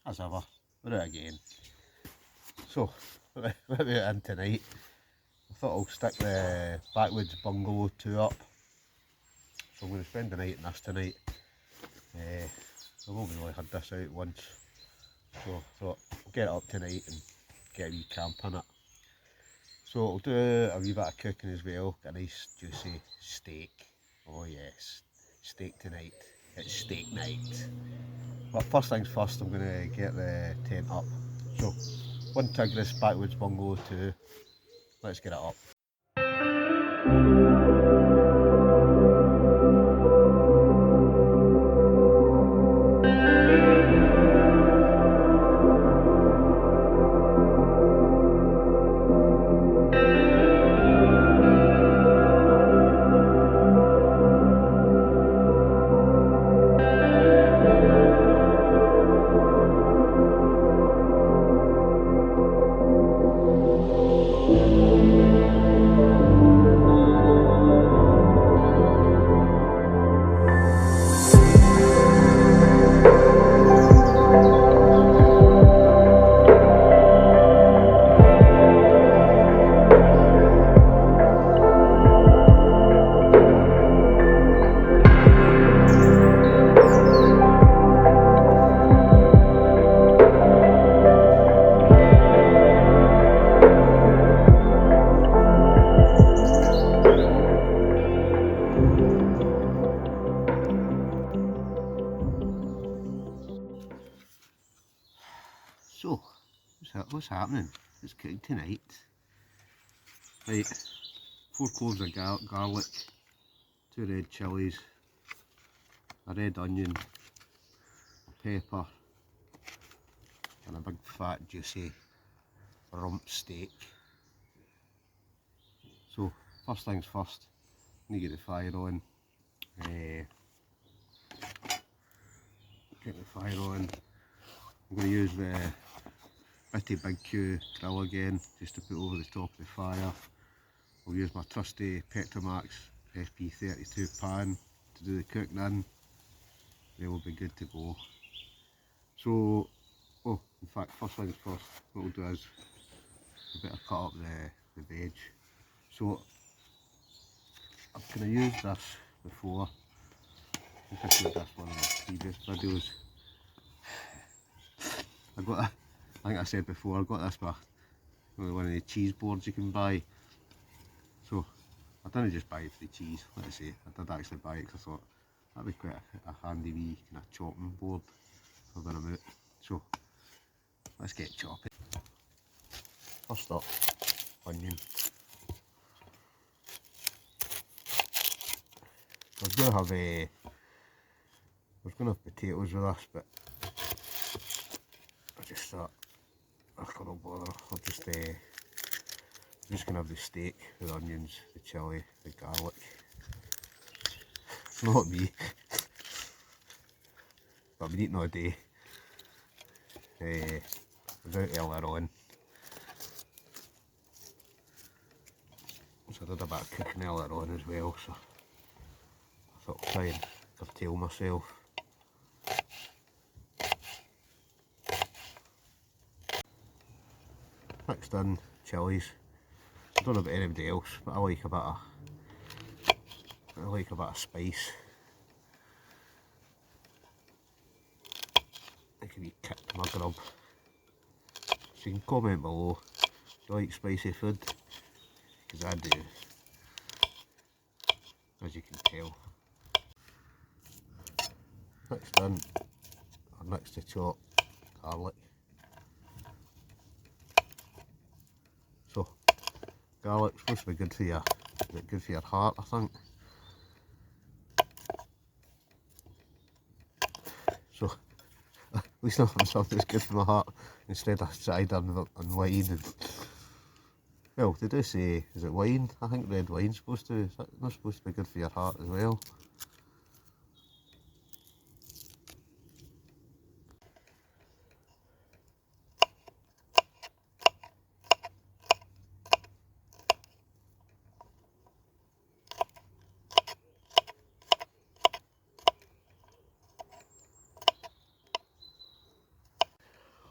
as ever, we're out again. So, what are we in tonight? I thought I'll stick the Backwoods Bungalow 2 up. So I'm going to spend the night in this tonight. I've only really had this out once. So I thought I'll get it up tonight and get a wee camp in it. So I'll do a wee bit of cooking as well. Got a nice juicy steak. Oh yes, steak tonight. It's steak night. But first things first, I'm going to get the tent up. So, one Tigris Backwoods Bungalow 2. Let's get it up. So, what's happening? It's cooking tonight. Right, 4 cloves of garlic, 2 red chillies, a red onion, a pepper, and a big fat juicy rump steak. So, first things first, I need to get the fire on. Get the fire on. I'm going to use the bitty big Q grill again, just to put over the top of the fire. I'll use my trusty Petromax SP32 pan to do the cooking in. They will be good to go. So, oh, in fact, first things first, what we'll do is we better cut up the veg. So, I'm going to use this before. I think I showed this one in the previous videos. I think I said before, I got this by one of the cheese boards you can buy. So I didn't just buy it for the cheese, let's say. I did actually buy it because I thought that'd be quite a handy wee kind of chopping board for when I'm out. So let's get chopping. First up, onion. I was going to have potatoes with this, but I just thought, I can't bother. I'm just going to have the steak, the onions, the chilli, the garlic. Not me. But I've been eating all day. I was out earlier on. So I did a bit of cooking earlier on as well, so I thought I'd try and curtail myself. Mixed in chillies. I don't know about anybody else, but I like a bit of spice. I can be kick to my grub. So you can comment below, do you like spicy food? Because I do, as you can tell. Mixed in, or next to chopped garlic. So, garlic's supposed to be good for your heart, I think. So, at least I'm having something that's good for my heart instead of cider and wine. And, well, they do say, is it wine? I think red wine's supposed to, not supposed to be good for your heart as well.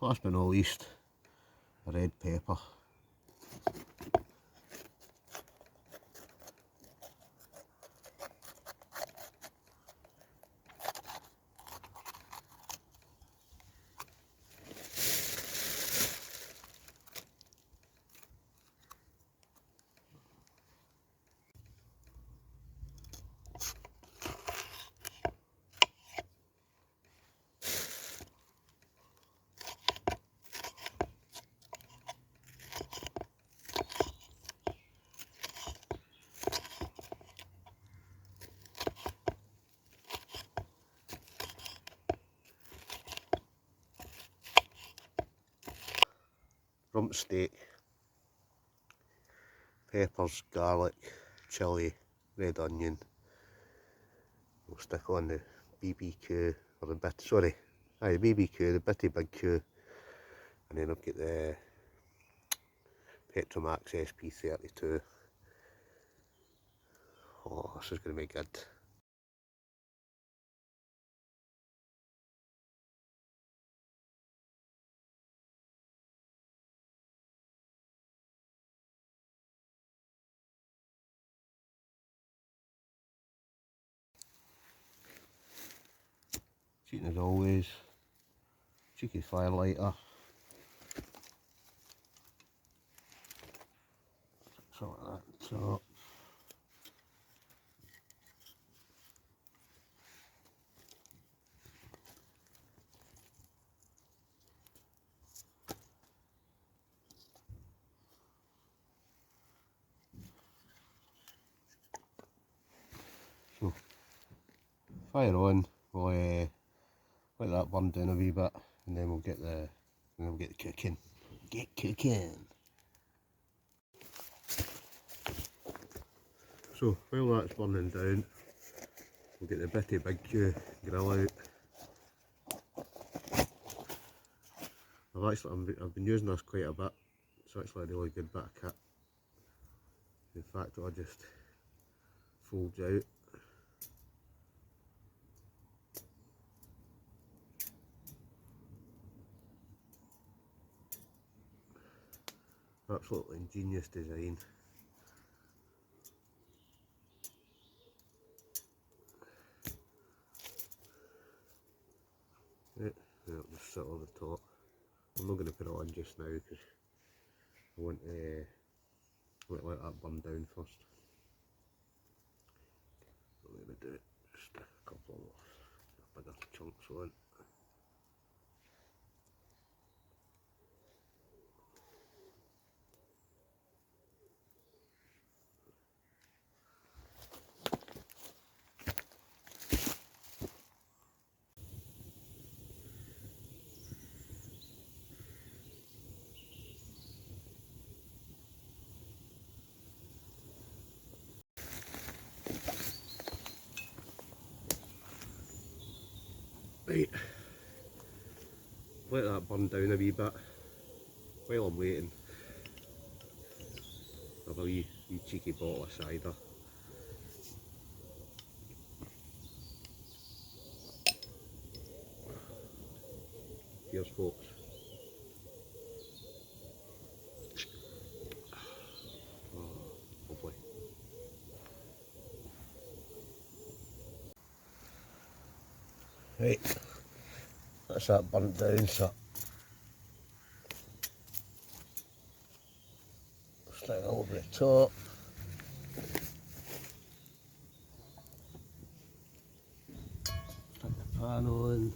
last but not least, a red pepper. Rump steak, peppers, garlic, chilli, red onion. We'll stick on the BBQ, or the bit, sorry, aye, the BBQ, the bitty big Q, and then I've got the Petromax SP32. Oh, this is going to be good. Cheating as always, cheeky firelighter. Something like that top. So, fire on, we'll let that burn down a wee bit, and then we'll get the cooking. Get cooking. So while that's burning down, we'll get the bitty big Q grill out. I've been using this quite a bit. It's actually a really good bit of kit. In fact, it just folds out. Absolutely ingenious design. Right, it'll just sit on the top. I'm not going to put it on just now because I want to let that burn down first. So let me do it, just a couple of bigger chunks on. Right, let that burn down a wee bit. While I'm waiting, I have a wee cheeky bottle of cider. Cheers folks. Oh, lovely. Right, that's that burnt down, so stick it over the top. Stick the pan on.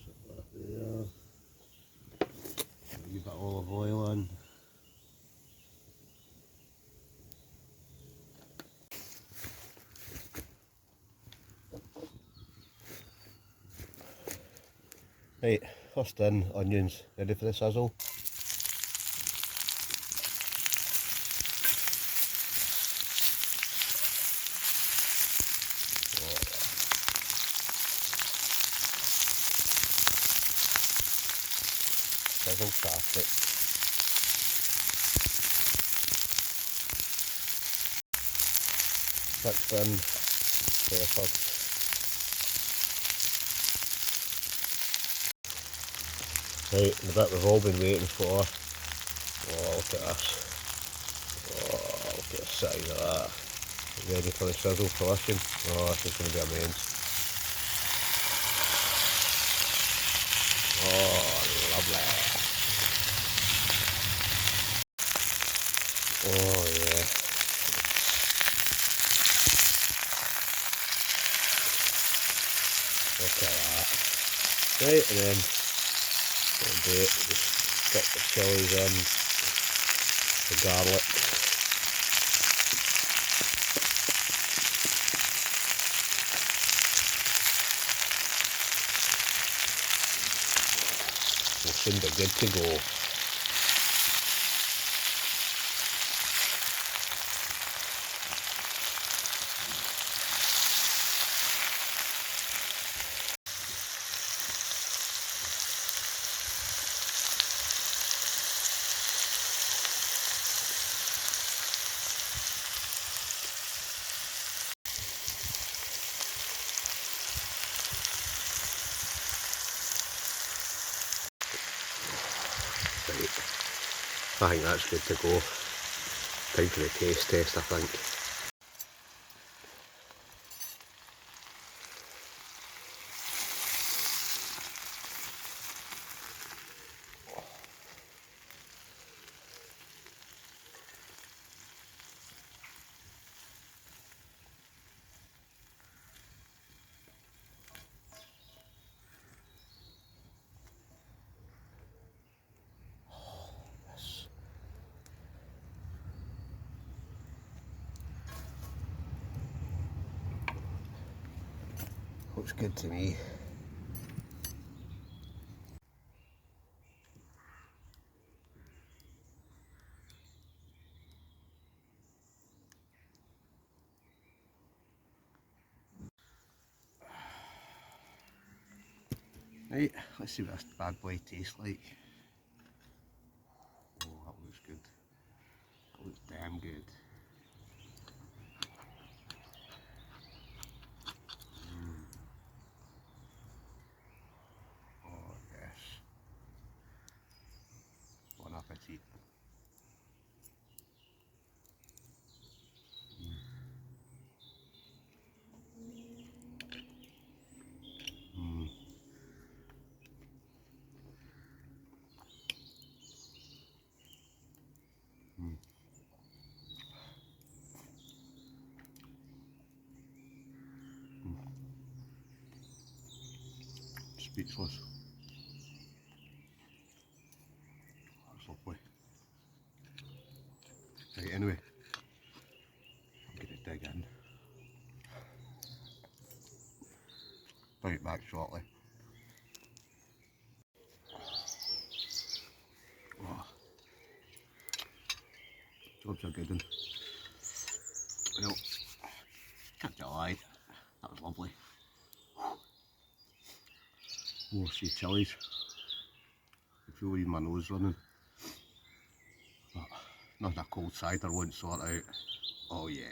Sit that there. A wee bit of olive oil in. Right, first in, onions, ready for the sizzle. Sizzle traffic. Mixed in peppers. Right, the bit we've all been waiting for. Oh, look at this. Oh, look at the size of that. Ready for the sizzle filtration. Oh, this is going to be immense. Oh, lovely. Oh, yeah. Look at that. Right, and then we'll do it. Just stick the chilies in, the garlic. We'll soon be good to go. I think that's good to go. Time for the taste test, I think. Looks good to me. Right, let's see what this bad boy tastes like. Oh, that looks good. That looks damn good. Oh yes. Bon appetit. Speechless. That's lovely. Right, anyway, I'm going to dig in. Bring it back shortly. Oh, job's a good one. Well, can't tell a lie, that was lovely. Oh, see chilies. I feel even my nose running. But nothing a cold cider won't sort out. Oh yeah.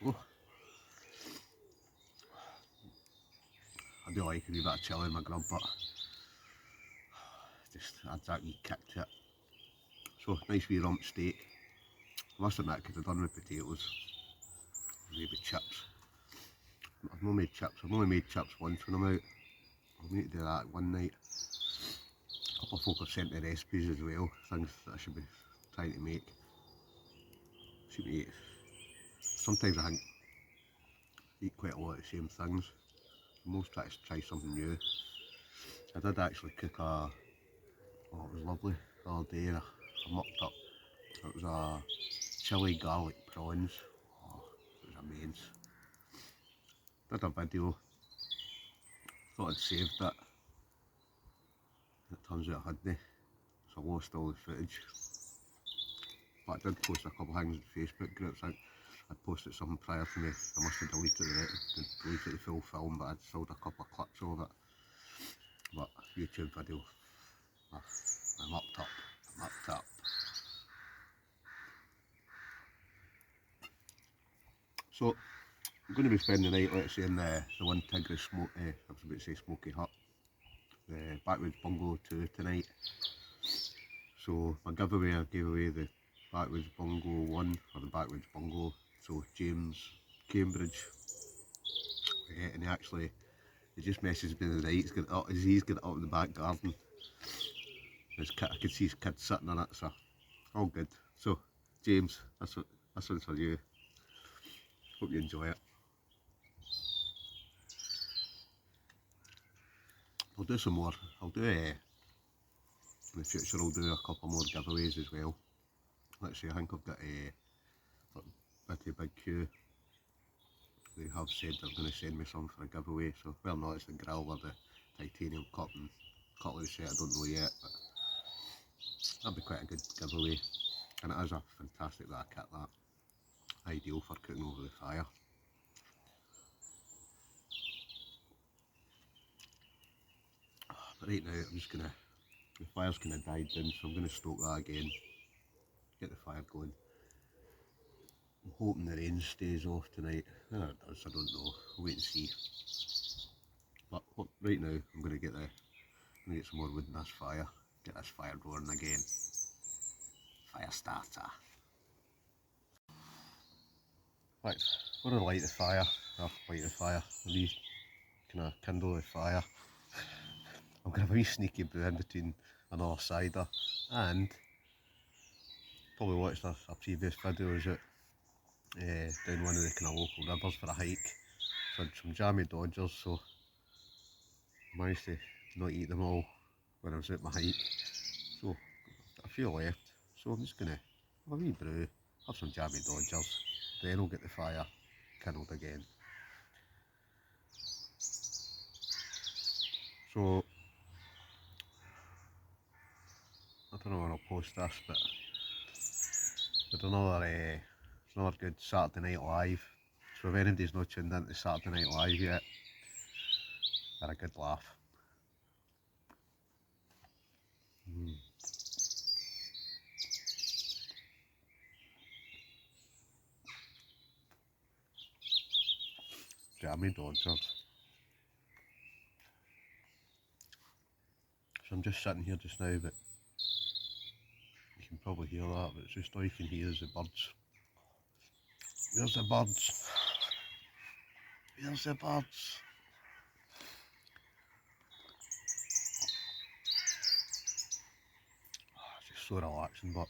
Oh. I do like a wee bit of chilli in my grub, but just adds that wee kick to it. So, nice wee rump steak. I must admit, I could have done with potatoes, maybe chips. I've not made chips, I've only made chips once when I'm out. I'll need to do that one night. A couple of folk have sent me recipes as well, things that I should be trying to make. Should be, sometimes I think I eat quite a lot of the same things. I'm always trying to try something new. I did actually cook oh it was lovely the other day, I mucked up. It was a chilli garlic prawns. Oh, it was immense. Did a video, thought I'd saved it. It turns out I hadn't, so I lost all the footage. But I did post a couple of things in Facebook groups. I'd posted something prior to me. I must have deleted the full film, but I'd sold a couple of clips of it. But YouTube video, I'm up top. So I'm going to be spending the night, let's say, in the one tigris I was about to say smoky hut, the Backwoods Bungalow 2 tonight. So my giveaway, I gave away the Backwoods Bungalow 1, or the Backwoods Bungalow, so James Cambridge, and he just messaged me the night, he's got it up in the back garden. I could see his kids sitting on it, so all good. So James, this one's for you. Hope you enjoy it. I'll do some more. In the future I'll do a couple more giveaways as well. Let's see, I think I've got a pretty big queue. They have said they're going to send me some for a giveaway, so well, no, it's the grill or the titanium cup and cutlery set, I don't know yet, but that'd be quite a good giveaway. And it is a fantastic little kit, that. Ideal for cooking over the fire. But right now I'm just gonna, the fire's kind of died down, so I'm going to stoke that again, get the fire going. I'm hoping the rain stays off tonight. Whether it does, I don't know. I'll wait and see. But right now, I'm going to get some more wood in this fire. Get this fire roaring again. Fire starter. Right, we're going to light the fire. Kind of kindle the fire. I'm going to have a wee sneaky brew in between another cider, and probably watched a previous video, is it? Down one of the kind of local rivers for a hike. So I had some jammy dodgers, so I managed to not eat them all when I was out my hike. So I've got a few left, so I'm just going to have a wee brew, have some jammy dodgers, then I'll get the fire kindled again. So I don't know when I'll post this, but there's another good Saturday Night Live. So if anybody's not tuned into Saturday Night Live yet, had a good laugh. Jammy dodgers. So I'm just sitting here just now, but you can probably hear that, but it's just all you can hear is the birds. There's the birds. There's the birds. It's just so relaxing, but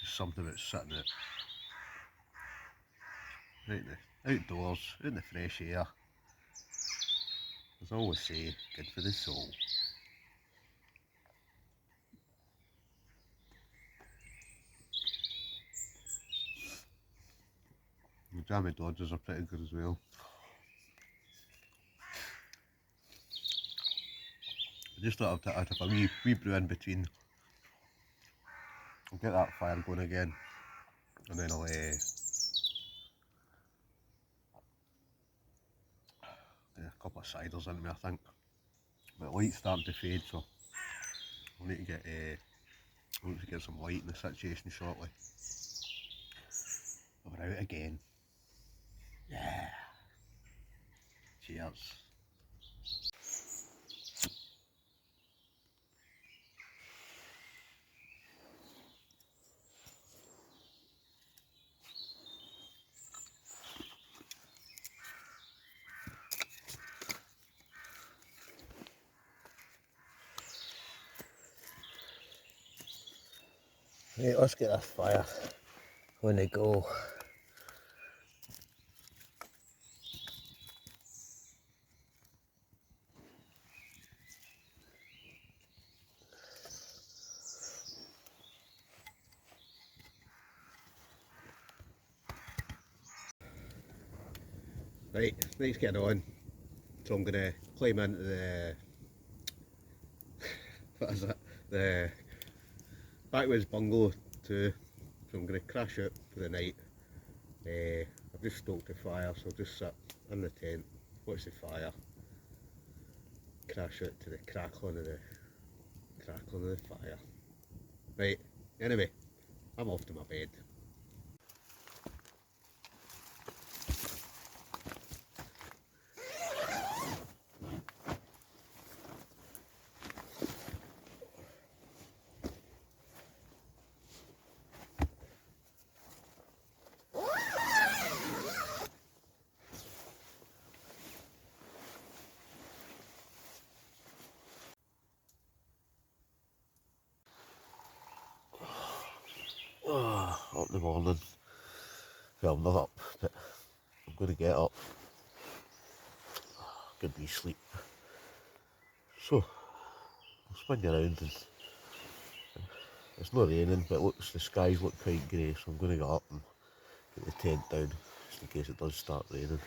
just something about sitting out in the outdoors, out in the fresh air. As I always say, good for the soul. The jammy dodgers are pretty good as well. I just thought I'd have a wee brew in between. I'll get that fire going again, and then I'll get a couple of ciders into me, I think. But the light's starting to fade, so I'll need to get some light in the situation shortly. But we're out again. Yeah. Cheers. Right, let's get this fire on the go. Right, night's getting on, so I'm going to climb into the, what is it, the Backwoods Bungalow 2, so I'm going to crash out for the night. I've just stoked the fire, so I'll just sit in the tent, watch the fire, crash out to the crackling of the fire. Right, anyway, I'm off to my bed. up in the morning. Well, I'm not up, but I'm going to get up. Good wee sleep. So, I'll spin you around, and it's not raining, but the skies look quite grey, so I'm going to get up and get the tent down, just in case it does start raining.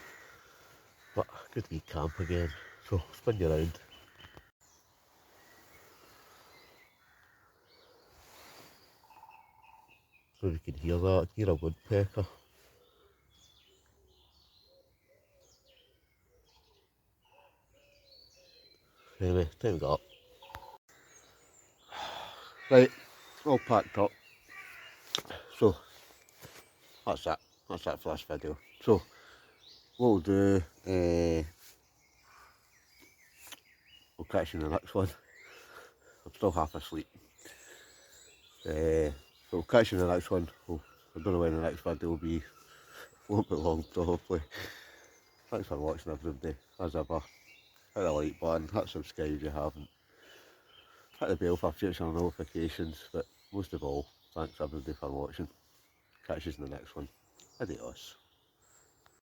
But good wee camp again, so I'll spin you around. So if you can hear that, I can hear a woodpecker. Anyway, time to get up. Right, all packed up. So, that's it. That's it for this video. So, what we'll do, we'll catch you in the next one. I'm still half asleep. So we'll catch you in the next one. I don't know when the next video will be. Won't be long, probably. Thanks for watching, everybody. As ever, hit the like button, hit subscribe if you haven't. Hit the bell for future notifications, but most of all, thanks everybody for watching. Catch you in the next one. Adios.